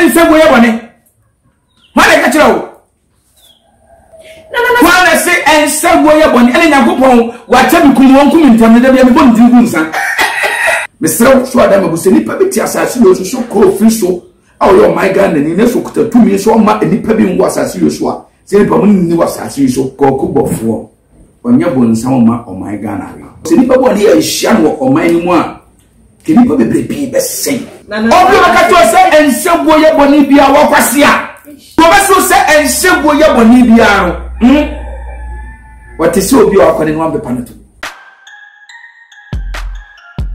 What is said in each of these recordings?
say boy bone. Why dey catch you? Why say and say boy bone and Yakupon wa tabi kumu kum ntam da bia me bon din gunsan. Me srew so adam abusa nipa bi ti asase yo so ko free so. Oh, yo, my God, and in so could 2 minutes or my and the was as you saw. Say, Pamun was as you so called for. When you're born, some of my Ghana. Say, nobody is shallow or my one. Can you be best say? Oh, and so boy, Bonibia, what was here? Professor said, and so boy, Bonibia. What is so you are calling one the panel?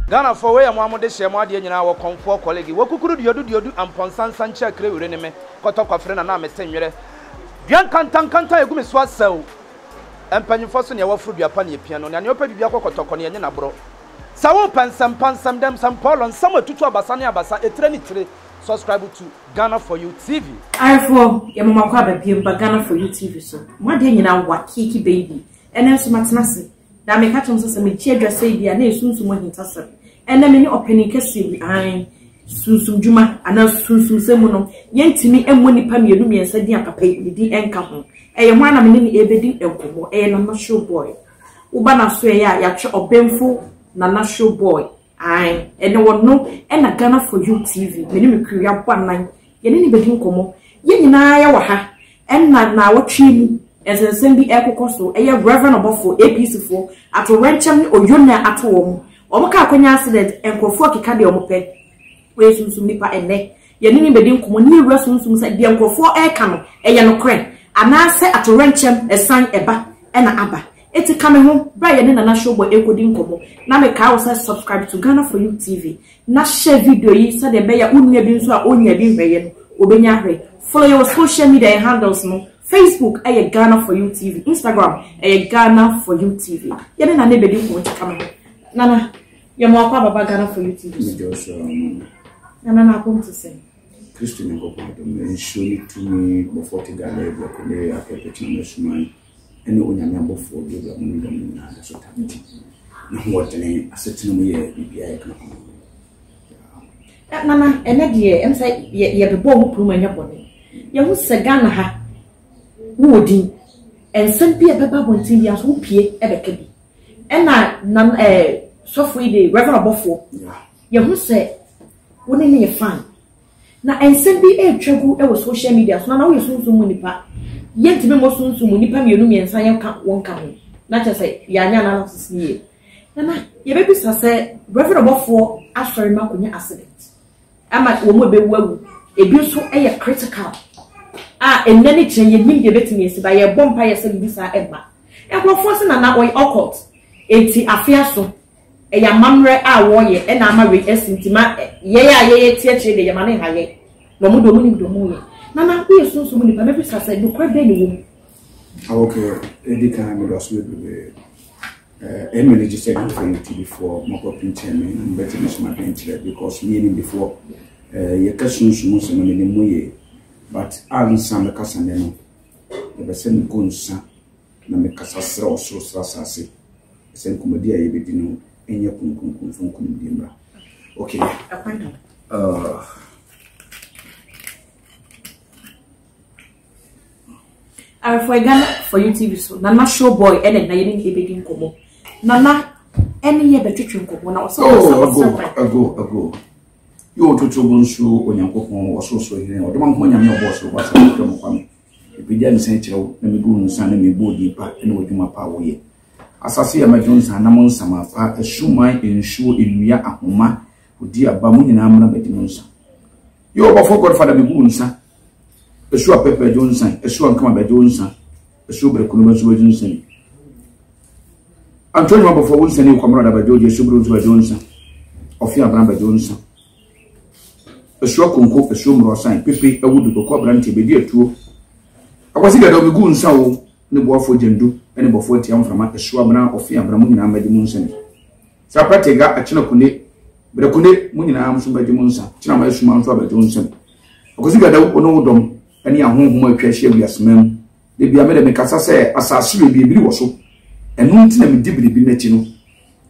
Ghana for way amamo de shema de nyina wo konfo colleague wo kukuru diodu amponsan sanche kre wure ne me kotokwa frena na mesenwere duan kanta egumi so asaw empanyifo so ne wafuru duapa ne pia no ne opa bibia kotokwa ne nyina bro sawo pansam dem sam polon sam atutu abasa ne abasa etre ni tire subscribe to Ghana for You TV I4 yamama kwa babiem ba Ghana for You TV so mo de nyina wa kiki baby enen so matenase da me catch so me chi adwase bia na esunsum hintasem ena me ni opening kese bi an sunsum djuma ana sunsum semu no yentimi emu nipa mienu miensa di akapa di enka ho eye ho ana me ni ebedi enkomo eye na show boy uba na so ya twe obemfo na show boy an ene wono ena Ghana for You TV me ni me kwia bwanan ye ni bedi enkomo ye nyina ya wa ha ena na wotwe Esen bi ekokoso eye Reverend Obofo APC fo ato renchem oyona ato wo omoka akonya accident enkofo keka de omope we sunsum nipa enne ye ni bedi nkomo ni wura sunsum sa de enkofo eka no eye no kre anase ato renchem esan eba ena aba eti kame ho bra ye na show boy ekodi nkomo na me ka wo subscribe to Ghana for You TV na share video yi sa de be ya unua bi nso a onya bi hweye no obenya hwe follow your social media handles no Facebook aye Ghana for You TV, Instagram aye Ghana for You TV. Yene na nebedi ko ntikama. Nana, ye mo akwa baba Ghana for You TV. Nana na kom to say. Christian ngo ko do show it to me before to Ghana e ko le akepeti na suman. Ene onyame abofo bi bla mu ndam na so tamti. Na ho tene asetena mu ye bibia ye kana. Nana, ene de em say ye bebo ho prum anya bone. Ye hu se Ghana ha wodi ensem bi ebeba bontin bi aso pie ebeka bi ena nam sofo ide Reverend Obofo ye hu se woni ne ye fan na ensem bi etwagu e wo social media so na wo yesunsun mu nipa ye ntime mo sunsun mu nipa mienu miensa ye ka wonka ho na che se ya nya na analysis ni na ye be bisa se Reverend Obofo asori makonya accident ama wo mo be wawu ebi so eye critical enani chen ye nim de betimi esi ba ye bompa ye se bisa eba ekrofo se na oy occult enti afia so ya mamre wo ye na ama we esintima ye tie de ye mane ha ye no mu do mu ni do mu ye na ku ye sunsun mu ni ba me bisa se do kwa be ni wo okay edika me do so be Emily just said anything before moko pinche me and better miss my pinche because me in before ye kasunsun so me ni mu ye but answer me kasa neno e be se me konsa na me kasa sra osro sase se nkomodi a ye bedi no enye kunkunkun funkun bi mbra okay for Ghana for You TV so na show boy ene na ye ni bedi nkomo na ene ye betwetwe nkomo na so ago yo tutu bunsu onyankopon ososo hene odoma nko nyame oboso basa to mo kwame epedia nsan kirewo na medu nsan na mebodi pa ene odwuma pa wo ye asase ya majonsa na mo nsama fa ashuman ensuo enua ahoma odi aba mo nyina amna bedi mo nsan yo obofo godfather mebu nsan esu apepe jonsan esu ankama be jonsan esu brekunu be jonsan Antonio obofo wonsan ni kwamra da be joje esu brekunu be jonsan ofi abran be jonsan esu konko esu mrosan pepe awudu ko brante be di atuo akwasi gada obigu nsa wo ne boafo jendu ene bofo tiam frama esu abran ofi abran mu nyina amadi mu nsa ni sa pratega achina kune brekune mu nyina am so badi mu nsa china ma esu ma nso abadi mu nsa akwasi gada ono wodom ene ahonhom atwahye abiasmam de bia me de mekasa se asase be bibiri wo so enu ntina me dibiri na ti no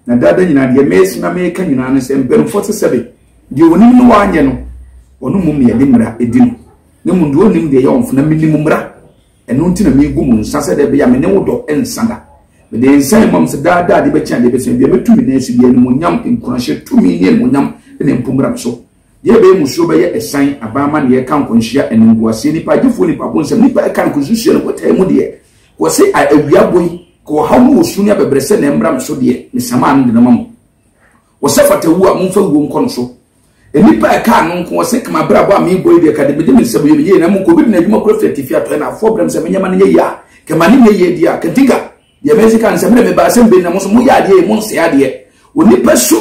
na dada nyina de mesi na me ka nyina ne se mpen 47 de onim no wanye no onu mum ye de mra edino ne mu ndo nim de ye onfuna minimum mra eno ntina me gu mu nsa se de be ya me ne wodo ensanda me de nsan mam se da de be chan de be se be metumi na esi bi enu nyam nkunahye tumi ne enu nyam ne mpumra so ye be mu so be ye esan abama ne ye kan konhia enungu ase nipa gifo nipa bonsam nipa kan konhia no kotai mu de wo se awia boy ko hawo sunu abebrese na mbram so de ne sama an de na mam wo se fatawu a mumfa wo nkono so enipa ka no nko wo se kama brabo a me boy de ka de be me se boy ye na mun ko bi na adwuma kro fetifi ato na afo bram se me nyama ne ye ya kama ne ye dia ka diga ye Mexican se me ba se be na mo so mo ya de mo se ya de onipa so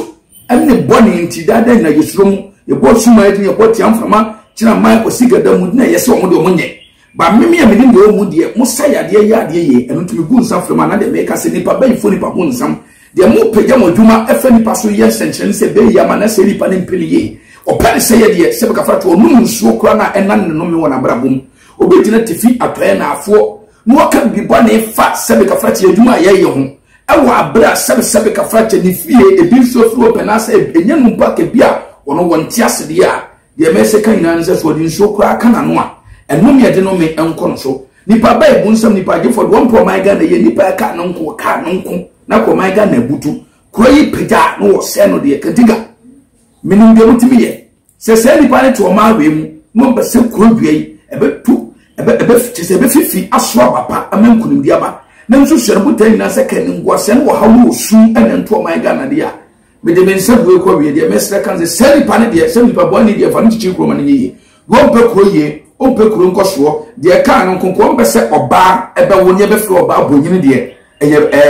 ene boni nti dada na yesrum ye bo suma ye bo tiam fama kina mai ko sigada mu na ye se o mo de mo nye ba mimi ya medi ndo mu de mo sa ya de ye enu tumi gu nsam fama na de me ka se nipa ba ifo nipa gu nsam de mo pegya mo dwuma efa nipa so ye senchen se be ya ma na se nipa ne mpeliye o pere se ye de se be ka fa to onu nsuo kura na enan no me wona brabom obi gina tifi atoe na afo no waka bibo na fa se be ka fa ti adwuma ye ho ewa abra sebe ka fa ti ni fie ebi so fro pena se enya no mpa ke bia ono wonti ase de a de me se kan nan se so di nsuo kura kana no a eno me de no me enko no so nipa ba ebu nsam nipa je for one pro my ga na ye nipa ka no nko ka no nko na ko my ga na butu kuro yi pega no wo se no de kadiga minim de mutimi ye se nipa ne to ma we mu no ba se kuro duai ebetu ebe fifi aso papa amenkunim dia ba na nso hwere botan na se kan ngwase no hawo osu ene nto my ga na dia me de men se buwe ko we dia mesra kan se nipa ne dia se nipa bo ne dia fa no chichi kuro ma ne ye wo pe kuro ye o pe kuro nkoso de ka no konko mbe se oba ebe wonye be fro oba bonyini de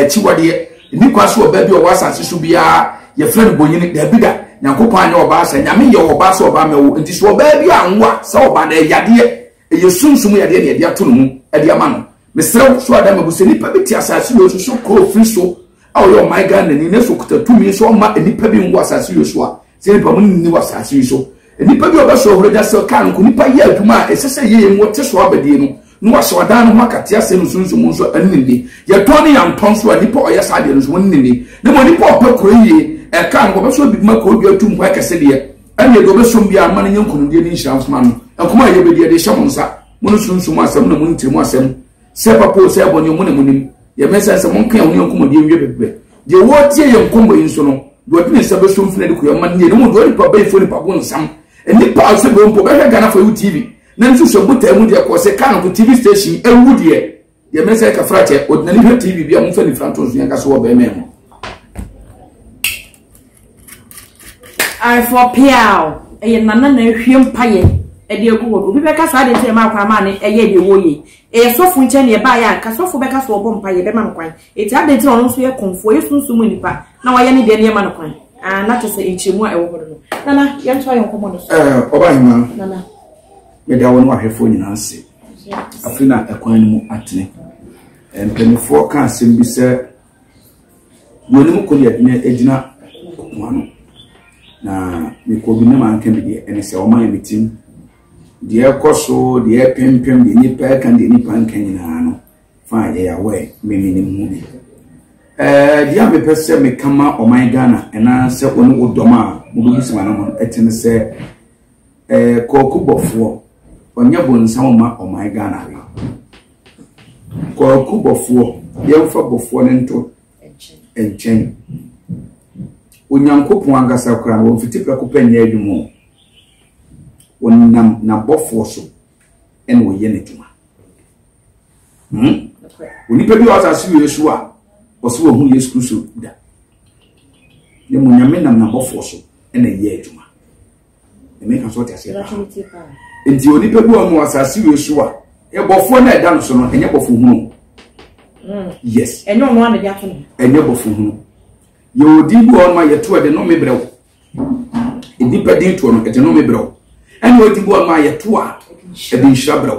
chiwade ni kwaso oba bi o wasase so bia ye friend bonyini de biga nyankopon anya oba sa nyame ye oba so oba mewo nti so oba bi anwa sa oba na yade ye sunsumu yade ne yade ato no mu ade ama no mesrew so adam abuse nipa bi ti asase yo so ko free so aw yo my god na ni ne so kutatumi so ma nipa bi ngwa asase yo so a se nipa mun ni wasase yo so nipa bi oba so horoja se kan ko nipa ye adwuma esese ye mo te so abadie no no waso adan no makate ase no sunsumu so anindi ye toni ya nton so nipa oya sade no so nindi ne mo nipa opekro ye e kan ko be so bi ma ko bi atum kwa kase de ane do be so bi amane nyankunu de ni nshams man akoma ye be de de shamonsa mo sunsumu asem na mo ntimu asem se papo se abonye mo na munim ye mesa se mo kan oni nkomo de nwie bebe de wo tie ye nkomo yin so no do bi ne se be so mfina de ko ye man ne mo do nipa be fo nipa bo nsam nipa aso be mpo be Ghana for TV na nso so buta mu de ko se kan ko TV station ewu de ye mesa ka frache ordinary TV bia mo fa ni franto so yan ka so wo be memo I for piao e nana na hwem paye e de egu wo bi be ka sa de te ma kwa ma ne e ye de wo ye e sofu nche ne ba ya ka sofu be ka so bo mpaye be ma nkwan e ti ade ti no so ye konfo ye sunsumu nipa na wa ye ne de ne ma nkwan na to se enchemu a e wo hodo no nana ye nto ayo nkomo no so oba hima nana me da wonu ahwefo nyina nse afina ekwan mu atene empenifo ka asem bi se woni mu ko ne edina kwano na me ko bi ne man kan bi de ene se o man meeting de ekoso de pempem de nipa kan de nipa kan nyina no fa ye ya we me mu bi de ya me pese me kama o man Ghana ena se oni odoma mu bi sima no etene se ko kubofo onye bonsam ma o man Ghana ri ko kubofo ye fa bofo ne nto enchen onyankopon angasa kra wo fitipra ko panya adwumo wonnam na bofo so ene wo ye ne dwuma onipa bi wasa si Yesu a oso wo hu Yesu Kristo da ne mo nyame nam na bofo so ene ye adwuma e me kan so te ase ba enti onipa bi wo mo wasa si Yesu a e bofo na eda no so no enye bofo hu yes enye ono ane dia to no enye bofo hu yo di bi on ma yeto de no mebrew e di pedi to no de no mebrew ene o di bi on ma yeto a e bi nshabrew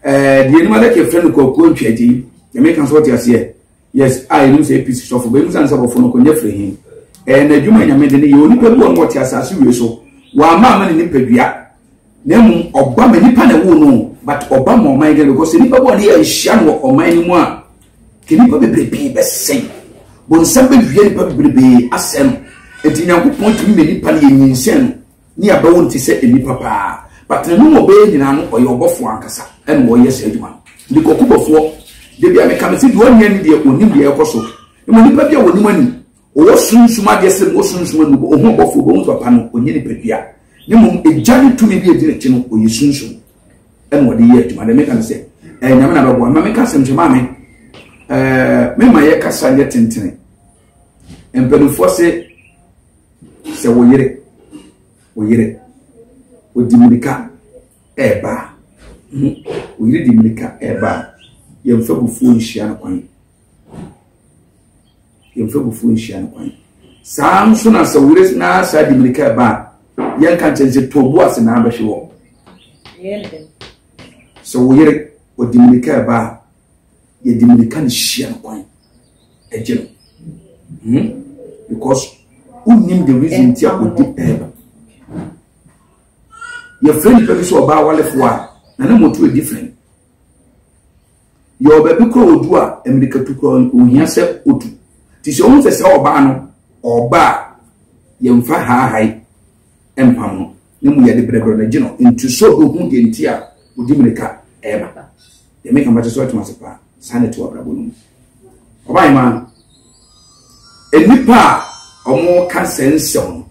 di eni ma da ke friend ko ntwadi e me kan so te ase yes I know say peace shop be musan say bofo no ko nyefre hin na dwuma nyame de ne yo ni pe bi on what asase we so wa ma ma ne padua na mu oba ma nipa na wo no but oba ma o man ge because nipa bo ne ya hia no o man ni mu a ke nipa bebrebe be sen bon sambe wie nipa bebrebe asem enti nyankopon tumi me nipa ne nyinsen ni abawo nti se eni papa but no mo be nyina no oye obofo ankasa en wo yes adwuma ndi kokubofo de bia me kamesi de woni ani de onim de ekoso mo nipa bia woni mani o sunsuma de se mo sunsuma no o ho obofo bo nso papa no onye ni padua ni mo ejani tumi bi edi rechi no oye sunsum en wo de ye adwuma de me kan se nyame na babo ma me ka sem jema me me ma ye kasa ye tentene empelufo se wo yere odimirika eba o yire dimirika eba yemfa bufu nhia na kwan samso na sa wure na sa dimirika eba yanka chenje tobu ase na abehwe wo so wo yire odimirika eba ye dimirika nhia na kwan ejeno because unim the reason tia odi eba your friend people so ba wale fwa na na motu e different your baby ko odu a america to ko ohia se otu ti se on se oba no oba ye mfa hai empam no ne mu ye de brebre na gino into so ohun de ntia odi america eba ye make am so to masepa sanity obrabo no oba ima enipa omo ka sense on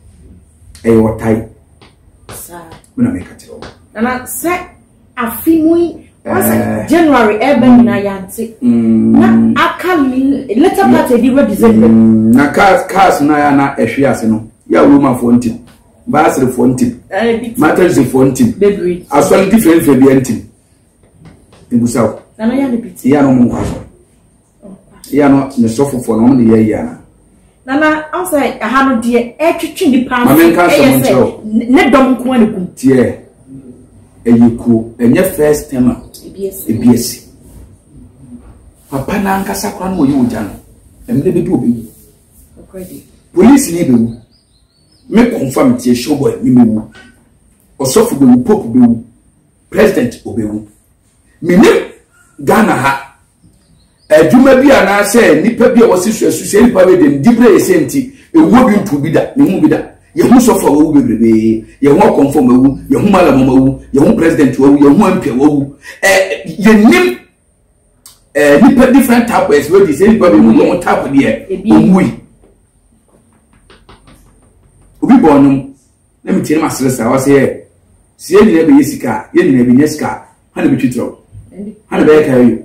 e wotai na make it all na say afimui was January ebe na yanti na akali later part of the December na cars na ya na ehwe no ya woman for ntim basre for ntim matters for ntim aswali different for be ntim ibusaw na ya le piti ya no mu kwaso ya no ne sofo for no ne ya na Nana, outside a hand dear, etching the pound. Let them go and dear. And you cool, and your first time out. ABS. Papa Nanka Sakran, you done, and maybe do police need you. Make conformity a showboy, you or suffer will pope bill, president obewu. Minim Ghana ha. Adwuma bi ana se nipa bi a wosisu se nipa be dem dibre esenti ewo bi ntu bi da ne mu bi da ye hu sofo wo bebrebe ye hu conform wo ye hu malam wo ye hu president wo ye hu ampe wo ye nim nipa different type as we say nipa be mu no type de omui obi bonum na mi tire masresa wa se sie ni na be yesika ye ni na be nesika ha na be twitro ha na be kayo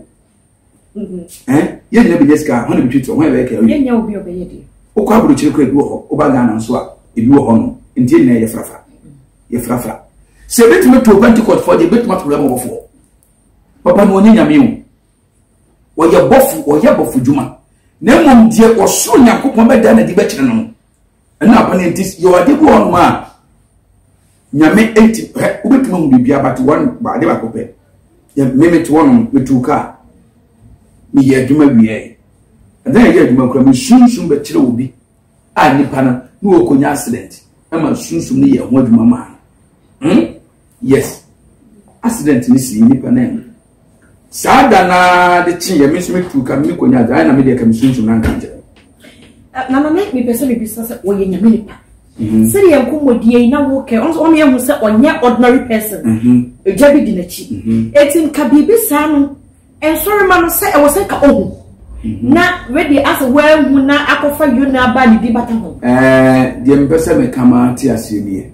ye na be Jessica ho na bitwito ho e be ka ye nya obi obeye de o kwa buru chire ko ebi wo ho o ba Ghana nso a ebi wo ho no ntie na ye frafra se betime to Pentecost for the betime problem of fo papa no nya nyame wo ye bofu juma na mom die o so Yakobon be da na di be kire no na apane ntis yo ade bu on ma nyame enti o betime mu bibia but one ba de ba ko pe ye meme to one metuka mi ye adwuma wiye adan ye adwuma kura mi sunsun be kire obi a nipa na no okonya accident ama sunsun ni ye ho adwuma ma yes accident ni si nipa na sada na de chi ye mi so metu ka mi konya da na me de ka mi sunsun na nka na na make me person be bisa wo ye nyame nipa seri ye nkomodie na wo ke on ye hu se onye ordinary person ejabi di na chi etin ka bibi sa no and sorry man say I was like oh na ready as well na akofa you na ba ni di bata ho de mpese me kama ti asebie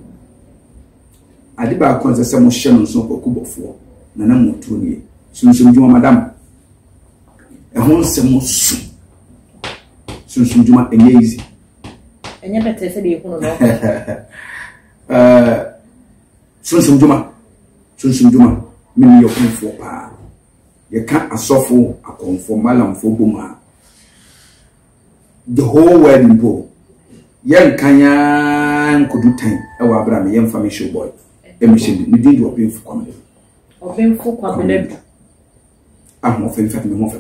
ade ba kon se mo hye no so kokubofo na na motu nie sunsun juma madam e hon se mo sunsun juma enye easy enye bete se de hu no sunsun juma me yo konfo pa ye can asofo akonfo malamfo boma the whole world in bo yen kanya nkodu time e wa abra me yen family boy e me shedi me din do obinfo kwa me mo fe fat me mo fe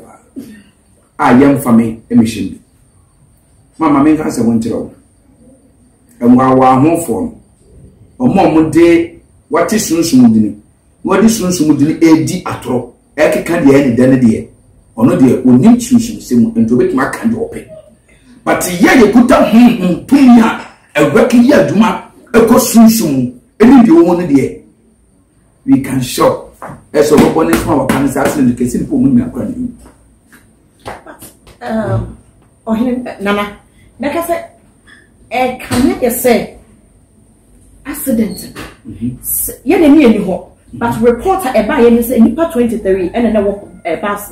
pa yen family e me shedi mama me kan se won tiro e wa ho fo mo de wati sunsun dini wadi sunsun dini edi atro ekeka de ani dane de ono de onim sunsun semu ento betima kan de ope but ye kuta tunya eweki ye aduma eko sunsun Any the one there, we can shop. As a robot is more can assassin the case in Pumin. Oh, Nana, like I said, can you say accident? Yeah, they need hope. But reporter a buy and say Nipa 23 and then walk a pass.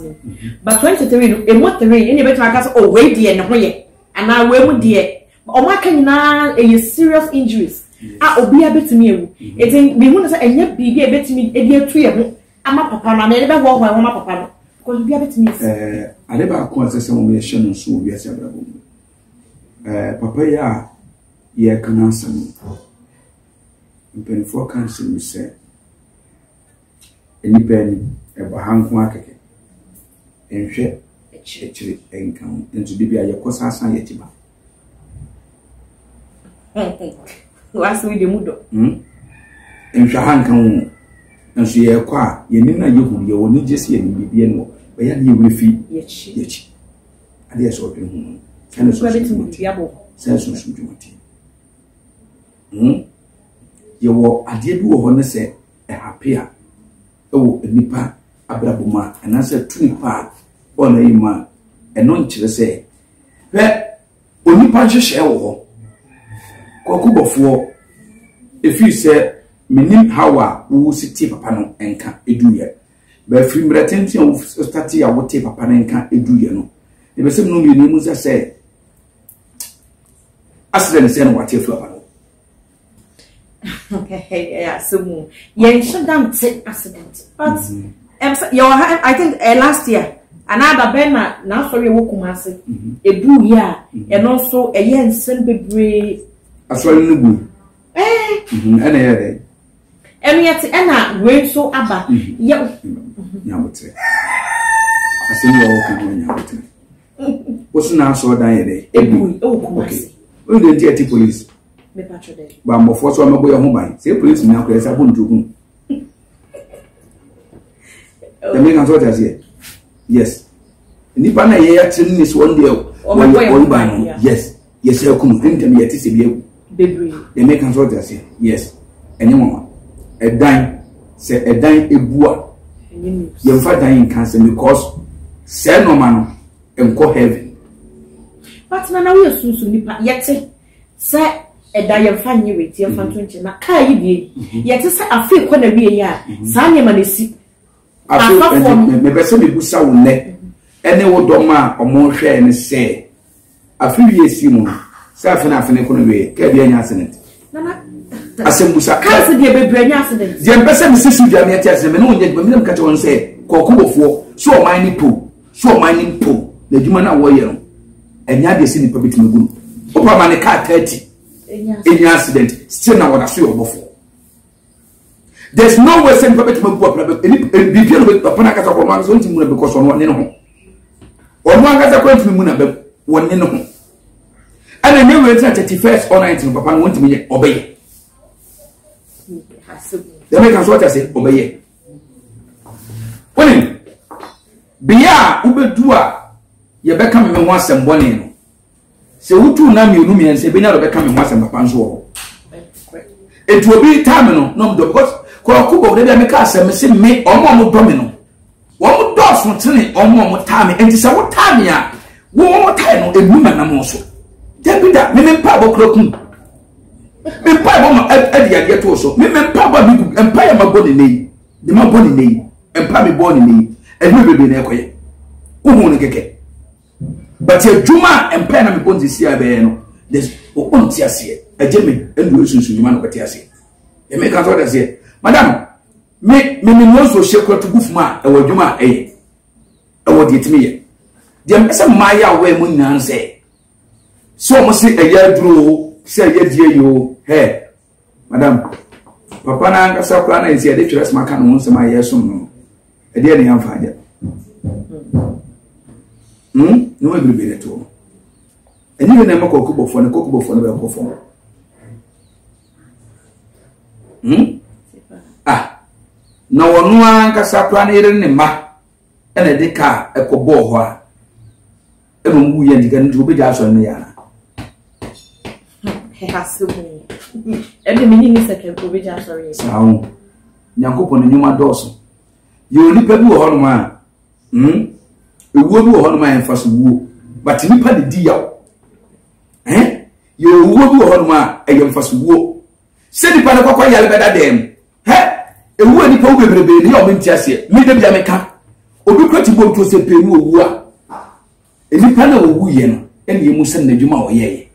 But 23 and what 3 any better I oh wait dear and way and I will dear. Or what can now a serious injuries? I will be a bit to me. It ain't me want to say and yet be a bit to me a dear tree. I'm a papa and I never walk my papa. Because be a bit to me. I never consider some way Shannon soon be a several. Papa ya ye can answer me. In for council we say. Any penny, a bahang market, and share a chitty income into the Bia Cosa Sayetiba. Who asked me the mudo? And Shahan come and she acquire Yenina you will need just yen be no, but you will feed yet. I guess what you can credit to Diabo, Sensus Jumati. You were a dear do of say a happier. Oh, nipa abrabuma and answer to nipa on a man and non to say. Well, only punch shell Kokubo for if you say, Menim Hawa, who sit papa and can't do yet. But from retention of study, I will take papa and can't do you know. There was some no news I say. Accident send what you flower. Yeah, so yeah, shut down accident. But I think last year another Bena now sorry wokumase a blue year and also a year and send baby. I saw you no and yet Anna rain so about yeah. I see you all what's now so dying a blue okay. We didn't get the police. But my first one, my boy, home say police now, because I won't do. The man can what here. Yes. Nipana here, training is one day. Yes, yes, I'll come and tell me at this baby. The man can what say. Yes. Anyone, a dime, say a dime a boa. Your father in cancer because say no man and call heaven. But now we are soon yet say. A dial fan you with your fan 20 na car you yet say I feel when we are Sanya Manisi. I feel me better me busa will let any old doma or more share and say a few years you know, Safin Afin way, carry accident. I said Musa can't be a brain accident. The ambassador Mrs. Jamiatas and no yet, but Madame Caton say, Coco for so mining pool, so mining pool, the Jumana warrior, and yet they see the public Mugu. Opa Manica 30. Any accident, still now what I see before. There's no way send public to be deal with Panaka or one something because on one in home. Or one got a point to Muna one in home. And I never enter 31st or 19 Papa want me obey. The make what I say obey. When Bia Ubedua, you become once and one in. So who two nam you know and say be now become once and papa so. It will be terminal no because Kokubo they make us say me or more domino. One does not tell me or more time and it's our time ya. One more time a woman am also. Tell me that me pabo crocun. Me pabo at the also. Me pabo empire my body name. The my body name. Empire me born name. And we be in a keke. But your Juma and Pen and Bonzi Sia there's one Tiasia, a Jimmy, and Wilson Suman of Tiasia. They make us what I say, Madame, me also shake to Goofma, or Juma, or get me. The ambassador Maya way Munan say. So must say a year drew, say a year you, hey, Madame, Papa and Saprana is here, they trust my can once my year soon. A dear young father. No one will be at all. And even a Cocobo for the Cocobo for the Cocobo. Ah, no one can supply in ma and a deca a cobo. And we can do be just on the yana. He has to be. And the meaning is second provision, sorry. Sound. Yankopon and Yuma Dawson. You only pay you on man. You will do on my first woo, but you pay the deal. Eh? You will do on my a first woo. Say the Panacoa Yalbeda them. Eh? A woman probably be your Mintiasia, Midam Jamaica. Or do pretty boat to say Peru. Any panel woo yen, and you must send the Juma or ye.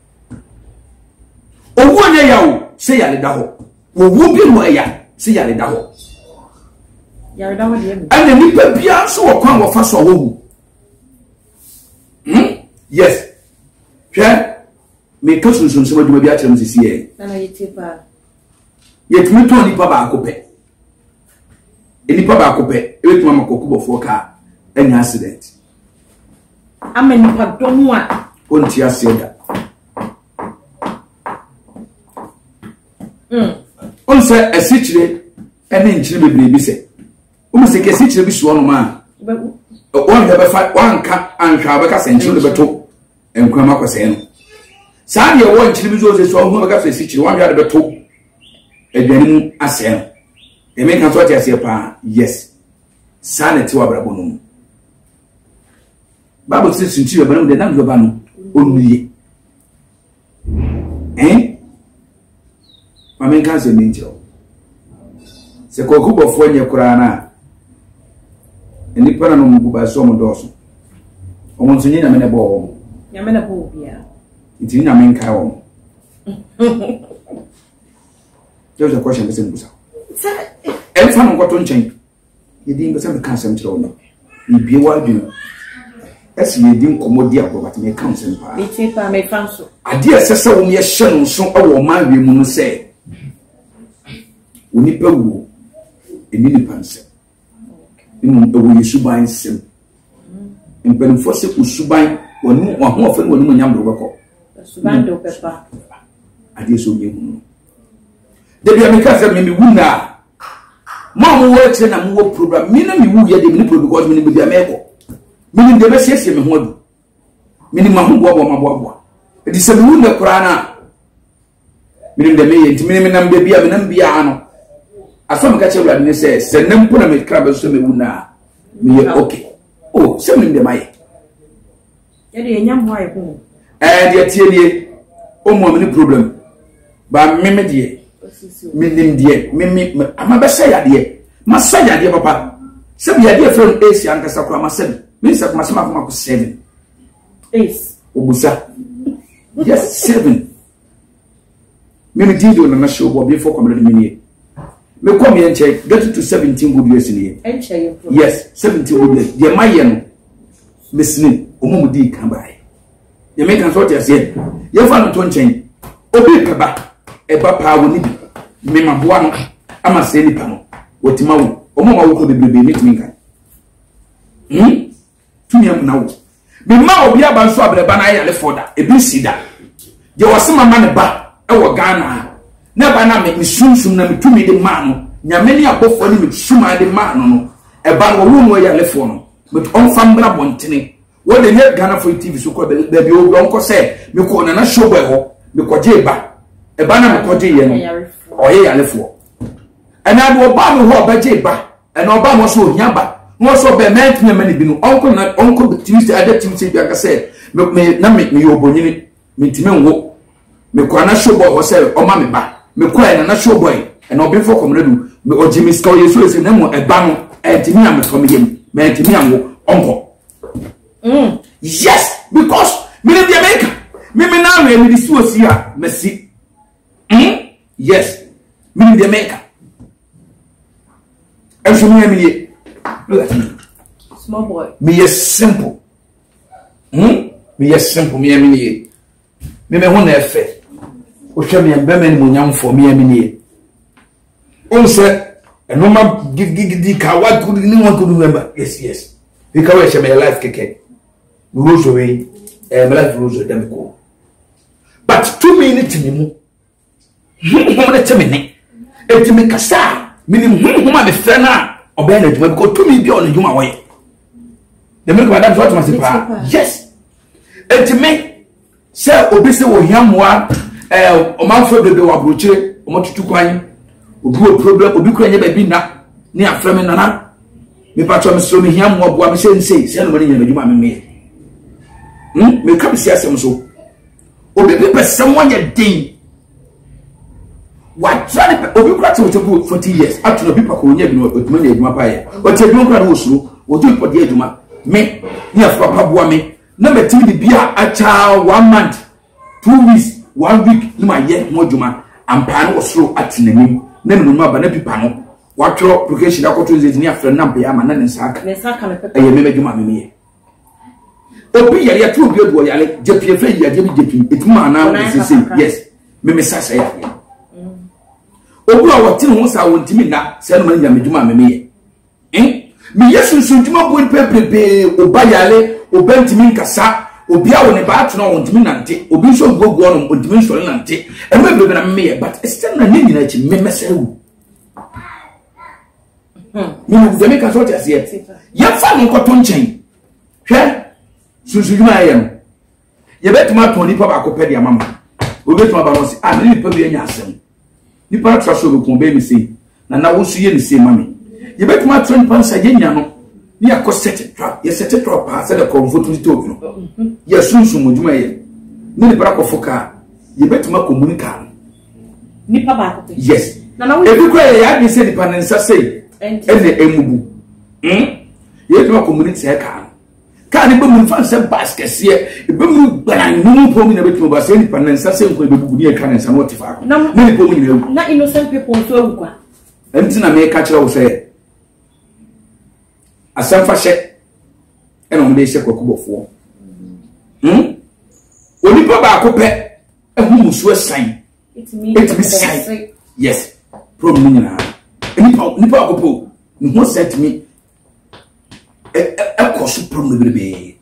Oh, 1 year, say Yalidaho. Who be my ya, say Yalidaho. And the Nipper Piazza or Quan of us or yes. Share me cousins and some of the items this year. Yet me to any papa cope. Any papa cope, every mamma cocoa for car, any accident. I'm a nipper, don't want. Won't you say that? Say a situation and then children be said. Almost a situation be sworn man. One have a fight, one cat and Shabaka and children two and Kramaka saying. Sandy, one children was one who got a situation, one had a two. A genuine assay. A man can sort as a pa, yes. Sanity to Abrabonum. Bible says in Chile, but the name of Banu only. Eh? I mean, can't say angel. Se kokubo fwenye kurana. Ndi pana no mukuba so mo doso. Omonso nyina mene bo. Nyamena bo bia. Iti nyina men kai wo. There's a question be simple. E fa no kwato nchen. Yedi ngasa me kan sem kire wo no. Ibie wa adwenu. Esi yedi nkomodi agbo bat me kan sem pa. Iti pa me fanso. Ade asese wo me hye no so awo ma wi mu no se. Uni pewu enini panse ewu yesuban sem empenfo se usuban wonu ho ofe wonu nyam do beko suban do pepa ade so yemu de bia me ka se me wu na ma mo wo che na mo wo program me na me wu ye de me program because me ni bia me ko me ni de be siesie me ho adu me ni ma ho bo ma bo edi se me wu na kura na me ni de me ye ntimi me nam de bia me nam bia ano asom ka chewla ni se nempo na me kraba so me wuna me okay oh se me ndem aye ye de nyam ho aye ko de tie die o mo me problem ba me die me nim die me ama be se ya die ma se ya die papa se bi ya die from ace an kasa ko ma se me se ma se ma ko 7 ace obusa yes 7 me di do na show bo before community me me come here check get to 17 good years in here. Yes, 17 good years. The mayen listening omumudi kan bai. You make an sort of say, you found to change. Obi kaba e ba pa woni bi. Me maboa no ama se ni pa no. Wotima wo. Omuma wo ko bebrebe meet kan. Tumi am na wo. Me ma obi aba nso abreba na ya le foda. E bi sida. Je wasema ma ne ba e wo Ghana. Never na me sum na me tumi de ma no nyame ni abofo ni me suma de ma no e ba no wo ya lefo no but on fambra bontene wo de ne Ghana for TV so ko be bi o don ko se me ko na show boy ho me ko je ba e ba na me ko je ye no o ye ya lefo ana do ba no ho ba je ba ana o ba mo so hia ba mo so be ment me mani bi no onko Tuesday ada Tuesday bi aka se me na me yo bonyini me ntime nwo me ko na show boy ho se o ma me ba me kwa na show boy and obi for comrade me o Jimmy Scow yeso ese na mo eba no timi am to me yem me timi am onko yes because me dey America me na we me so si a merci yes me dey America and so me look at me small boy me is simple me is simple me me ho na efe o hwe me be me ni munyam for me amini on say no ma gigi ka what could ni one could remember yes because we share my life keke rose away my life rose dem ko but 2 minutes ni mu mo na teme ni etimi kasa minim ma me fe na obe na djuma because 2 minutes bi on djuma wo ye dem ko madam so to yes etimi say obi se wo hiamoa o man fo bebe wa brochire o motutu kwan obi o problem obi kura nya ba bi na ni aframe nana me patcho me so me hia mo boa me se no mani nya adwuma me me kam si asem so obi be person wanya den wa try obi kura te 40 years atu no bi pa ko nya bi no otuma nya adwuma pa ye o te bi kura no osuro o do ipodi adwuma me ni afa pa boa me na metimi di bia acha 1 month 2 weeks 1 week ni ma ye mo adwuma ampa no osuro atenanim na no ma ba na pipa no watro application akoto nze ni afra na mpa ya ma na ne saka me pepe aye me adwuma me ye obi yare atu obi odu yare jepie fe ya jebi jepi etuma na sese yes me sasa ya obi a wotine ho sa wontimi na se no manya medwuma me ye me yesu sunjuma bo pepepe oba yare obantimi nkasa obi a wo ne ba atno wontimi nante obi so gogo no wontimi so nante e me bebe na me ye but still na nyina echi me mesewu me dem ka so tia se ye fa no koto nchen hwe sunjuma ye no ye betuma to ni pa ba ko pede amama obetuma ba no se ni pa bi anya asem ni pa tra so be ko be mi se na wo su ye ni se mami ye betuma to ni pa sa ye nya no ni akosete trap ye sete trap pa se de comfort ni to no ye sunsun moduma ye ni para ko foka ye betuma communica ni pa ba ko yes na wo e bi ko ya bi se di panensa sei ene emubu ye betuma community e ka ni be mun fan se basket se be mun gban nu po mi na betuma ba se ni panensa sei ko be bubu ni e kan nsa no tifa ko ni po mi na innocent people so ewu kwa entina me ka kire wo se asamfa hye ena mo de hye kokobofo onipa ba akopɛ ehu musu asan etimi sai yes problem nyina nipa akopo ni ho set me kosu problem bebe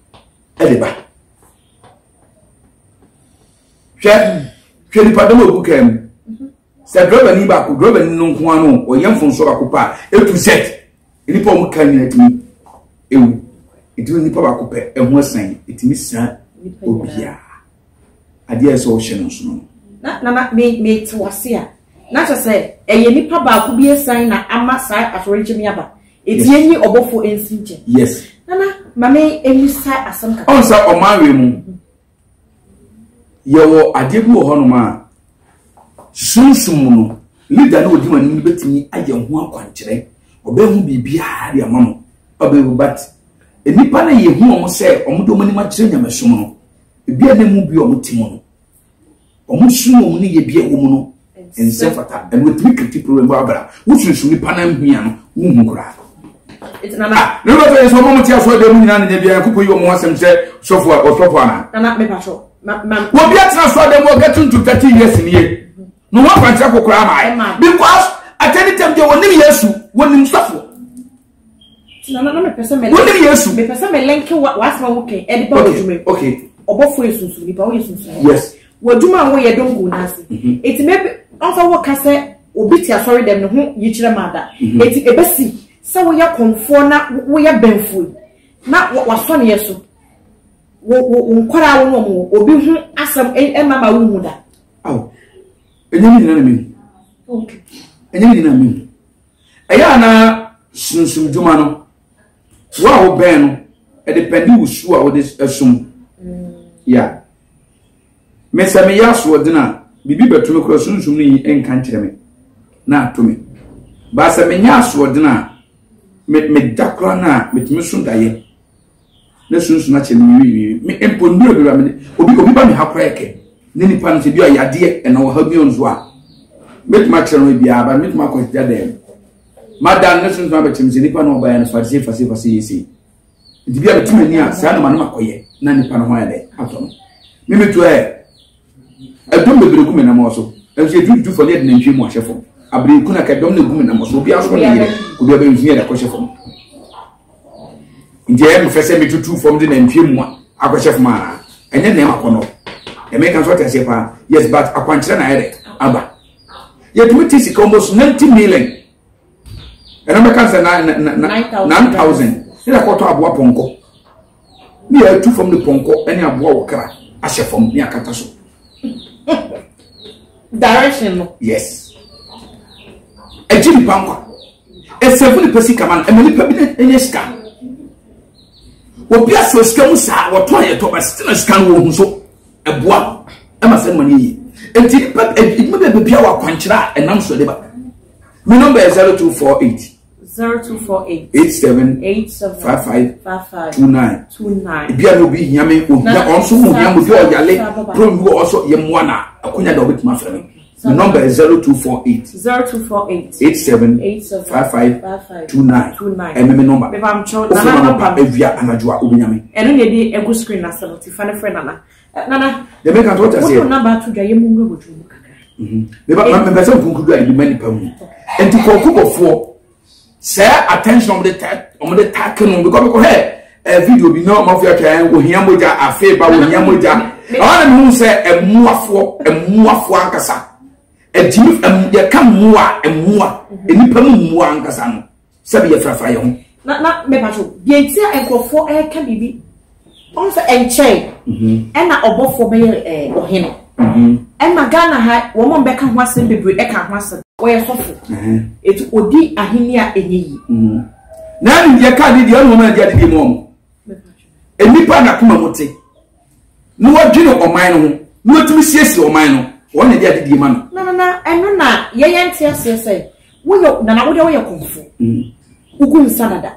edeba hwe nipa demo obukem se driver ni ba ko driver ni nko anu o yemfo so akopa etu set nipa mu kan nyina timi ewu etimi nipa ba akopɛ ehu asan etimi san obia adia so hye no na me twasia na say eye nipa ba ko bi esan na ama sai aforejimi aba etienyi obofo ensinche yes nana mame enisa asam ka on sa o manwe mu yewo ade bi wo hono ma sunsum no leader na odi mani ni betimi aye ho akwankyere obehu bibia de amamo obehu but enipa na ye hu omo se omo do mani ma kyere nyamesum no bia na mu bi omutimo no omusumo mu ni ye bia wo mu no ense fata and with me critical problem babara wusunsu ni panam hia no wu kura itnana no no so mo mutia so de mu nyina ne bia kupo yi omo asem se sofo ana me pacho wo bia tra so de mo get to 30 years ni ye no wa kwanta kokura ma because at any time they woni yesu woni sofo na me pesa me woni yesu me pesa me link wa asma wo ke e di ba ojume okay obofo esunsu ni ba wo esunsu yes woduma wo ye dongo nase eti me onfa wo kase obi ti asori dem no ho yikyire mada eti ebesi se wo ya konfo na wo ya benfu na waso ne yeso wo nkora wo no obi hu asam mama wo hu da aw enyemi na me okay enyemi na me eya na sunsum djuma no wa wo ben no e dependi wusu a wo de asum ya mesame yaso odina bibi betume kro sunsum ni enka nkyereme na atome ba se menya so odina me dakra na metumi so daye na sunsum na kyereme wi me emponduro bi ramene obi ba me hakra eke ne nipa no se bi ayade e na wo ha bi onzo a metuma kyereme bi aba metuma ko jade madan na sunsum ba kyereme nipa no ba ya na fase yesi ndi bi betuma ni a sa na manoma koye na nipa no ho ya de atom me metu adom bebre ku menam oso ense du fo le de ntwe mu ahefo abre ku na ka dom na gu menam oso obi aso ne obi aba nhie da kohefo nje em fese metutu fom de na ntwe mu akohefo ma enye na makono e me kan so ta se pa yes but akwankyere na ere aba ye tu tisi ka almost 90 million ena me kan se na 9000 ira ko to aboa ponko ni ya tu fom de ponko ene aboa wokra ahefo ni akata so direction. Yes. A Jimmy Pampa. A 70 Pesicaman, and many permanent in a scan. What be a so scamusa or 20 to still a scan so a bois. I must send money. And it may be our quantra and I'm so deba. My number is 0248 0248 87 55 29. Bia no be yame also yamu do yale from you also yemwana akunya do bit maframe. The number is 0248 87 55 29. And my number. If I'm sure Nana Evia Anajua Ubinyame. And then you a good screen as well. Tifana friend Nana. The make what I say. Number to Jayamunga would you? The person who could do many pounds. And to call for say attention on the tackle because hey, a video be no mafia can with Yamuja, a favor with Yamuja. I want to say a muafo kasa. A jif ya come more and more. Any permanent more and Casan. Sabi a frafayon. Not me patrol. Bien, and go for air can be also and chain. And not above for me or him. And Magana had woman back and was in the break. I can't was where so. It would be a hinia any. Now in your car, the young woman get the mom. And me pana kumamote. No what you know or mine. No to me, yes, or mine. One of the man. No, and no, na yan say, we don't know your kung fu. Ugun Sanada.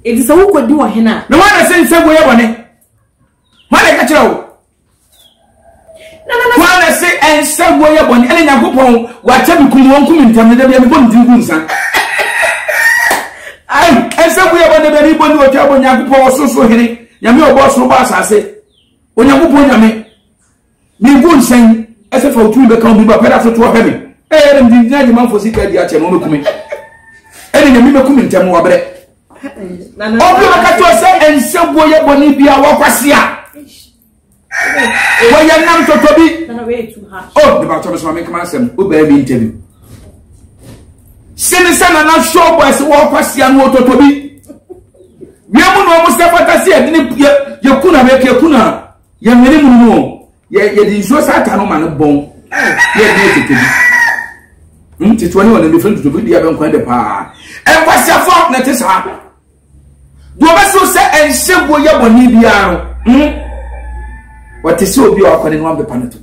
It is a who could do a henna. No one has said somewhere on it. What I catch out. No, I say, and somewhere on any Nagopon, whatever could won't come in time, they won't do son. And somewhere on the very body of Yago so hitting. Yamio boss Robas, I say, when Yago Yame, me won't sing. As if I become people better to a heavy. And the man for sick at the Achano coming. And in the middle coming to Moabre. Oh, say, and some boy up on Libya, Wapasia. Why you're not to be? Oh, the Baptist will make myself, who bear me interview. Send the son and not show by the Wapasia and water to be. We have almost never said, you couldn't make your kuna. Young minimum. Ye so satano man bon. Ye dey tete. 21 different to be there ben kwande pa. E kwase for na te sa. Do be so say en sebo ye boni bia no. What is so bi o kwani no be panato.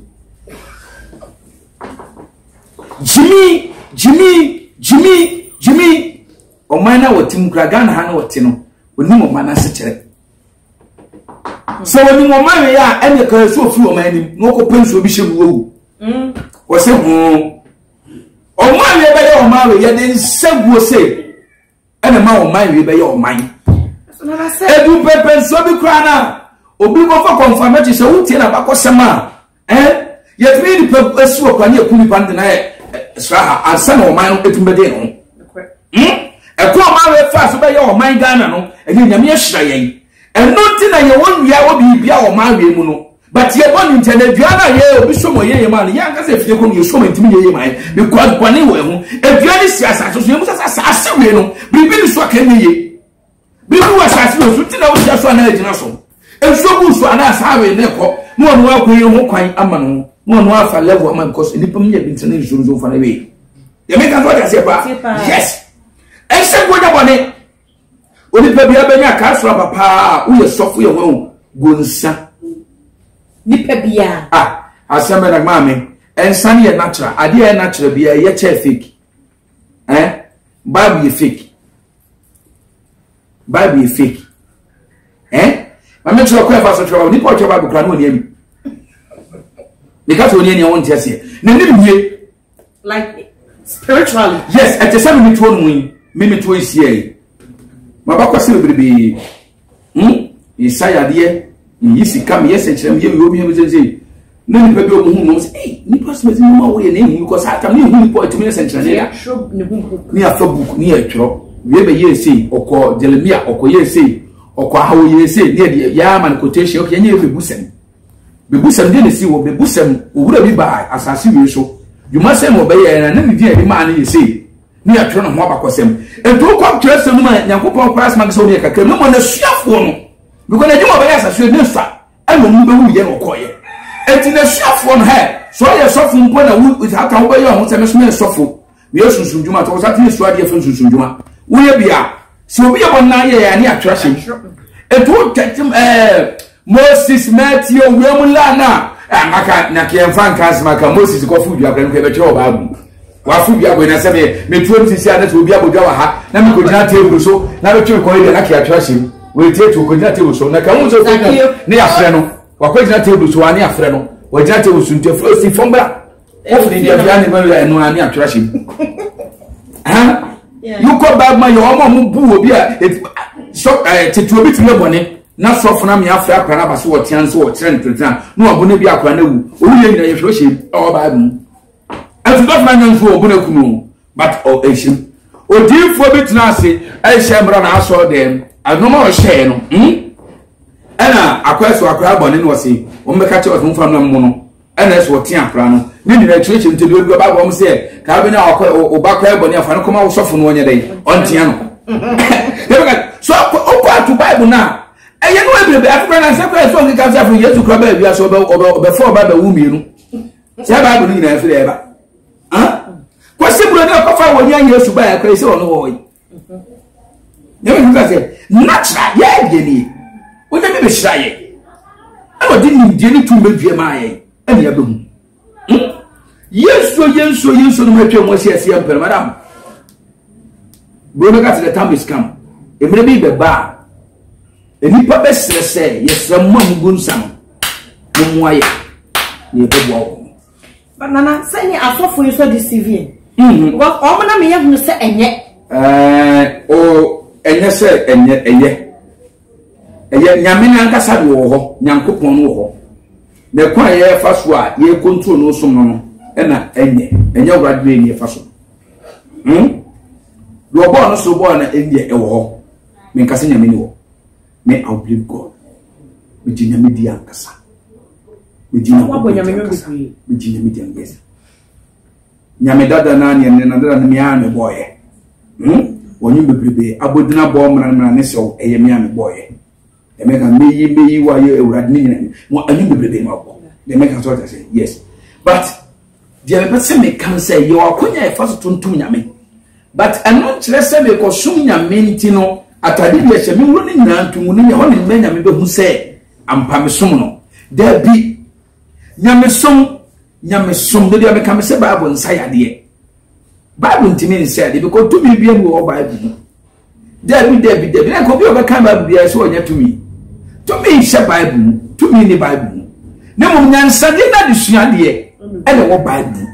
Jimmy. O man na wotim kra Ghana ha na wote no. Onim o man na se kire. So when you marry, and the curse of you, man, no pencil be sure. Was it home? Oh, my, marry, and then some will say, and a man marry by your mind. I said, you pepper, so be crying. Or be more for confirmation, so tell about Sama. Eh? Yet, really, purpose to a pioneer Kulipan Straha, and son of mine, it will be a poor man fast by your mind, Ghana, and then Yamia Shrine. And nothing I want we will be our marry muno. But ye one intended Diana ye be so ye man, young as if you come you so into me mind, because one anyway, if you are this as you must assassin, be so can ye. Be who assassin, so tell us just one generation. And so good so an ass have a neck, no one will you quite a man, no one for level man because in the permanent international for a way. You make a what I say, yes. And say what about it. Oni pe bia benya ka so papa wo ye sofo ye ho gonsa ni pe bia asema na mame ensan ye natural ade ye natural bia ye che fake Bible ye fake mame tro ko e fa so tro ni ko tro Bible kra no ni ami ni ka so ni ani won tiase na ni bie like spiritually yes at the same me to no me to isi e Mabakwa celebrity. Isaiah dear, Yisi come, yes, and Chem, you will be saying, no, you who knows, hey, Nippers with no way name because I can only point to me and near book, near Chop, we ever ye say, or call Delamia, or Koye say, or how ye say, near the Yaman quotation, can you be Bussem? The Bussem didn't see what the Bussem would be by as I see you so. You must say, obey, and then the man you say. Near Tron of Mabakosem. And to come to us, no man, Yakupo Price Maxonia, no one is chef for me. Because I do my best as you know, and when you yellow quiet. enti na suafo no he so ye sofo mpo na wu aka wo be ye ho se me so me sofo me sunsunjuma to sa ti suade ye sunsunjuma wo ye bia se obi ye bonna ye ya ni atwahye etu tetim Moses Matthew Wemula na maka na kiemfa nkas maka Moses ko fu bia kran ko be che Bible wa fu bia ko na se me tuo sisi ana to obi abodwa wa ha na me ko gina table so na be twe ko ide na kia twahye we tie to ko gina table so na ka mu so ni afre no wa ko gina table so ani afre no wa gina table so nte first fombra of ni dia bia ni me no ani atwahye you ko bag man yo omo bu obi a so tetu obi tire bone na sofo na me afra akra na baso wo tian so wo kire ntreta na obo na bi akra na wu owu ye nyina ye hwe hye o ba mu afi dof na nyan so obo na kunu but o ehim odifo bi tena ase ehye mra na aso dem anoma o hye no ana akwaso akra bone no se o mbeka che o mfa no mu no ana eso wo tian akra no ni ni na chire chire ntedi obi ba bo se ka bi na o ba kwa bone afa no koma wo sofo no onye dai on tian no so o kwa to Bible na eye no ebrebe afra na se kwa so nka se afra Yesu kra ba bia so be for ba wu mienu se Bible ni na afra eba kwa se bro na kwa fa wo nya Yesu ba ya kra se ono wo yi ne me nka se natural ye ni o ne be shira ye e wo di ni die ni tumbe due ma ye e ne ya be hu Yesu no metwe mo se ase empere madam bro na ka the time is come emre bi be ba enipa be sese yesram mamugun sam mo aye ye be bo banana say ni asofo yi so deceive what o mo na me yehunu se enye enye se eye nyame na nkasa do ho nyankopon no ho na kwa ye fa so a ye control no som no na enye wradwe ni fa so do bo no so bo na enye e wo ho me nkasa nyame ni wo me I believe God me di nyame di ankasa me di nyame di ankasa nyame dada na ne na dada na me ame boye woni bebrebe abodina bo mra ne so eye me ame boye e me kan meyi wa ye ewrad ni nyina mo ani bebrebe ma bo de me kan so ta say yes but the person me can say you akonya e faso tontum nyame but anon kire se me ko sum nyame ntino atade bi ehye me wuro ni nyina ntumu ni ho ni me nyame be hu se ampa me sum no da bi nyame sum de dia me kan se Bible nsa yade Bible ntimi nsa yade because to bi bia no Bible da bi na ko bi o be kan Bible bia so onya to me she Bible to me ni Bible ne mo nyansa de na de suade ele wo Bible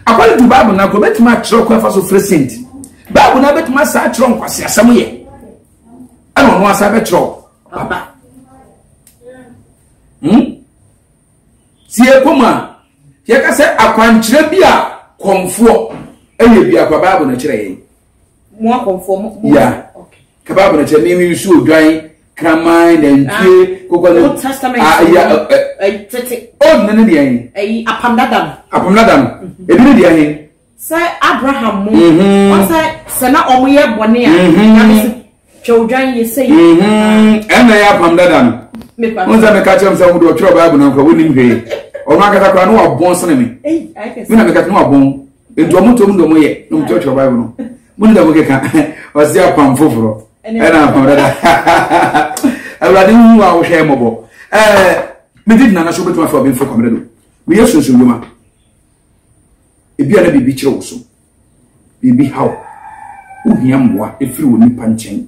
according to Bible na ko betima tro ko fa so present Bible na betima sa tro nkwase asam ye ana no asa be tro baba sie koma ye ka se akwankyere bia komfo eye bia kwa Bible na kire ye mo komfo ya ka Bible na kire mi su odwan kraman and tree Old Testament tete old nene dia hin apamdadam ebi dia hin say Abraham mo o say sana omoye bone a nyame children ye say na ya apamdadam mo za me ka chem say wo do tro Bible na ko woni hwe o ma kata kwa no abon sene me mi na me ka no abon ento mo to mo do mo ye no mo tro Bible no mo ni da mo ke ka o se apam foforo na apamdadam awurade hu a wo hwe mobo me did na so betuma fa obi fo komredo me yesu so nyuma ebi ana bibi kire wo so bibi haw uhia mboa efiri wo nipa nchen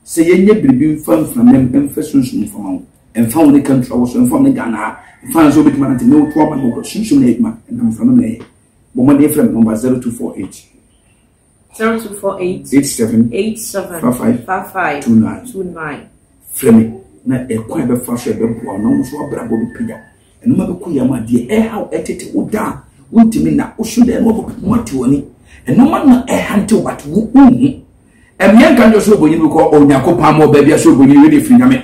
se yenye bibi mfamfa memfa sunsun fama wo emfa wo ne kantra wo so emfa ne gana emfa so betuma na te no to ba no sunsun na ekma na mfa no na ye bo mo de frame number 0248 87 29 frame na ekwa be fa so be boa no so abrabo be pia enuma be ko yama de how etete uda untimi na usude no bo matiwoni enuma na hante what wu emien kan jo so bonyi ko onyakopa mo ba bia so bonyi we de finyame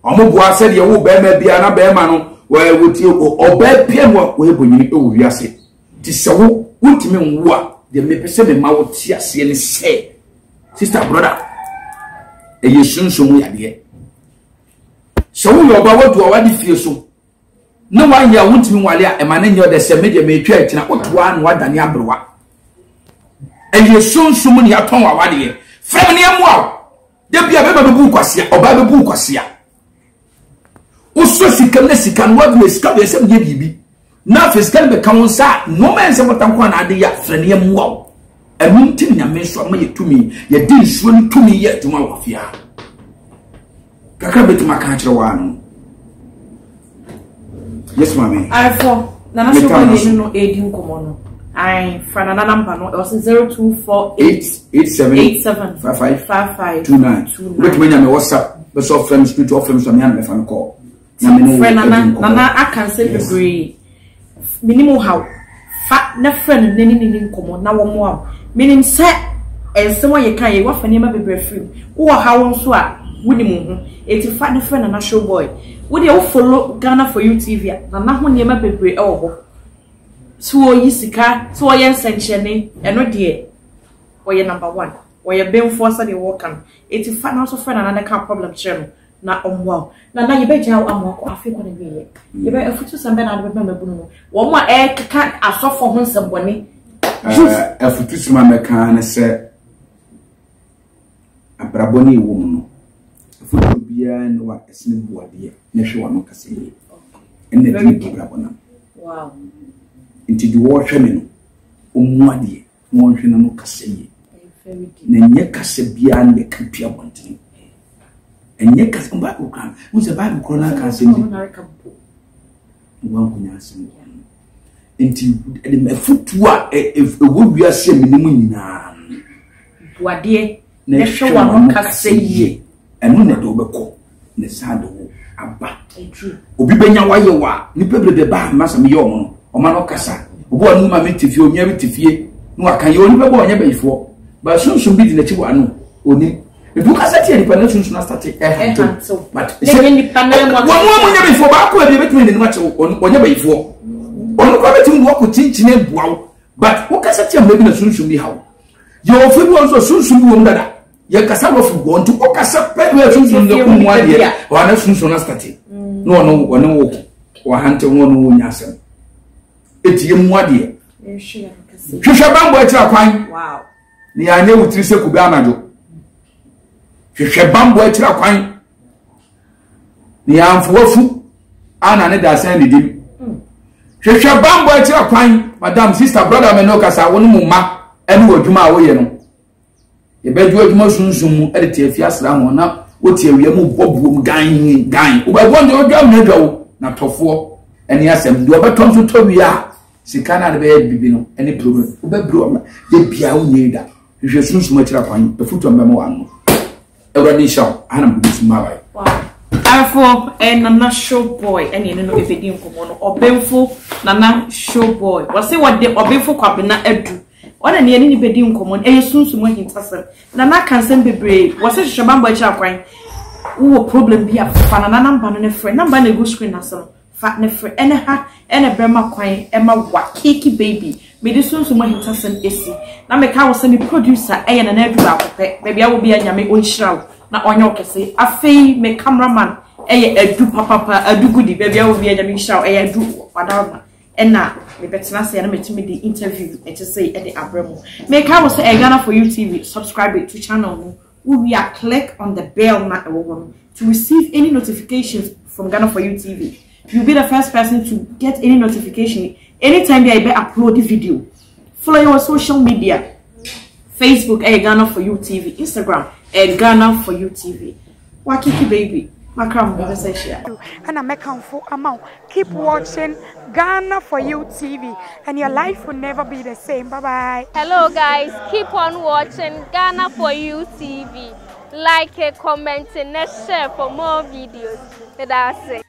omboa se de wo ba ma bia na ba ma no wa wuti oba pia mo we bonyi e wo wiase ti se wo untimi nwo de me pese me ma wo ti ase ne se sister brother e yesunso mu yade so wo yo ba wadu awade fie so na wan ya wontimi wale a emane nyo de se media me twa atina otoa na wadane abrewa eye sunsum ne aton awade ye frem ne amoa de bia be bebu kwasia oba bebu kwasia uso sikam na sikan wadu sika be sem ye bibi na fiscal be kan sa no men se botankwa na ade ya frem ne amoa enunti nyame so ma ye tumi ye di nsuo ni tumi ye tuma wafia kakra betima ka kire wa no. Yes, mommy. I for Nana Show no aiding komono. I for Nana number no. It was 0248875529. Wait, me nyame WhatsApp. Be so friends, spiritual friends, me and me fan call. Friend Nana, I can say the minimum how. Fat na friend nini komo na wo mo. Meaning say and someone you can you wa fani ma bebre free. Wo how nso a woni mo ho. Eti fat na friend Nana Show boy. Would you follow Ghana for you TV? Nana ho niema bebre ho. So yi sika, so yen sanchene, eno de. Oye number 1. Oye ben force dey work am. Eti fa na so friend another kind problem share na omwa. Na ye be jaw amwa ko afi ko na be ye. Ye be afutu sambe na be mabu no. Wo mo kaka asofo ho nsebone. Afutu sima meka na se abraboni wo mu no. Afutu bia no wa esne buade na hwe wa no kase ye. Enne di abrabona. Wow. Inti di wo hwe me no. Omuade wo hwe no kase ye. Na nye kase bia na kapia bontene. Enye kase mba ko kan. Wo se ba ko na kase ndi. Wo ko nya asen. Inti de afutu a wo wiase minimu nyina. Buade na hwe wa no kase ye. Enu na do beko ne sado aba obi benya waye wa ni pebrebe ba masa me yo no o ma no kasa obo anu ma metifie onya metifie no aka ye oni bebo onya bayifo ba sunsun bi di na chi wa no oni ebu kasa tie ni panel sunsun na start but le ni panel mo mo nya bayifo ba ko e betumi ni ma che onya bayifo onu ko betumi wo ko chinchine buawo but wo kasa tie mo bi na sunsun bi hawo ye ofu bi won so sunsun bi wo mdada ye kasa lo fu go ntu o kasa pe we sunsun de ku mu ade wa na sunsun na start no no wo wa hante wo no nya asem eti ye mu ade hwehwe bambo e tira kwan wow ni anye wutiri se ku be anajo hwehwe bambo e tira kwan ni amfo wafu ana ne da san didim hwehwe bambo e tira kwan madam sister brother me no kasa wo no mu ma ene wo dwuma wo ye no ye bedu adwuma sunsun mu e de afia sra ho na woti awie mu bobuom gan wo ba bonde odwam na dwawo na tofo ene asem do betom so towia sika na be bibi no ene problem wo ba bro ma ye bia wo nyeda hwe sunsun akira kwan afuto mbem wa no Ewrani show ana mbuti mawai wow afo Nana Show boy ene no efedi nkomo no obemfo Nana Show boy wase wode obemfo kwabena adu ona ne ni bedi nkomo e sunsumo hintasem na na kansen bebre wose hwebamba achi akwan wo problem bi afa na number no ne frɛ number na go screen aso fa ne frɛ ene ha ene brema kwan e ma wa kiki baby me di sunsumo hintasem esi na me ka wo se ni producer e na na adu akopɛ baby a wo bi anyame onhyiraw na onye okese afei me cameraman e adu papa adu gudi baby a wo bi anyame hyiraw e adu wadama ena me betina say na metimi di interview e to say e de abramo me ka wo say Ghana for you TV subscribe to channel no we are click on the bell na to receive any notifications from Ghana for you TV. You'll be the first person to get any notification anytime they upload the video. Follow your social media, Facebook Ghana for you TV, Instagram Ghana for you TV. Wakiki baby Makram, and I'm amount. Keep watching Ghana for you TV, and your life will never be the same. Bye bye. Hello, guys. Keep on watching Ghana for you TV. Like, comment, and share for more videos. That's it.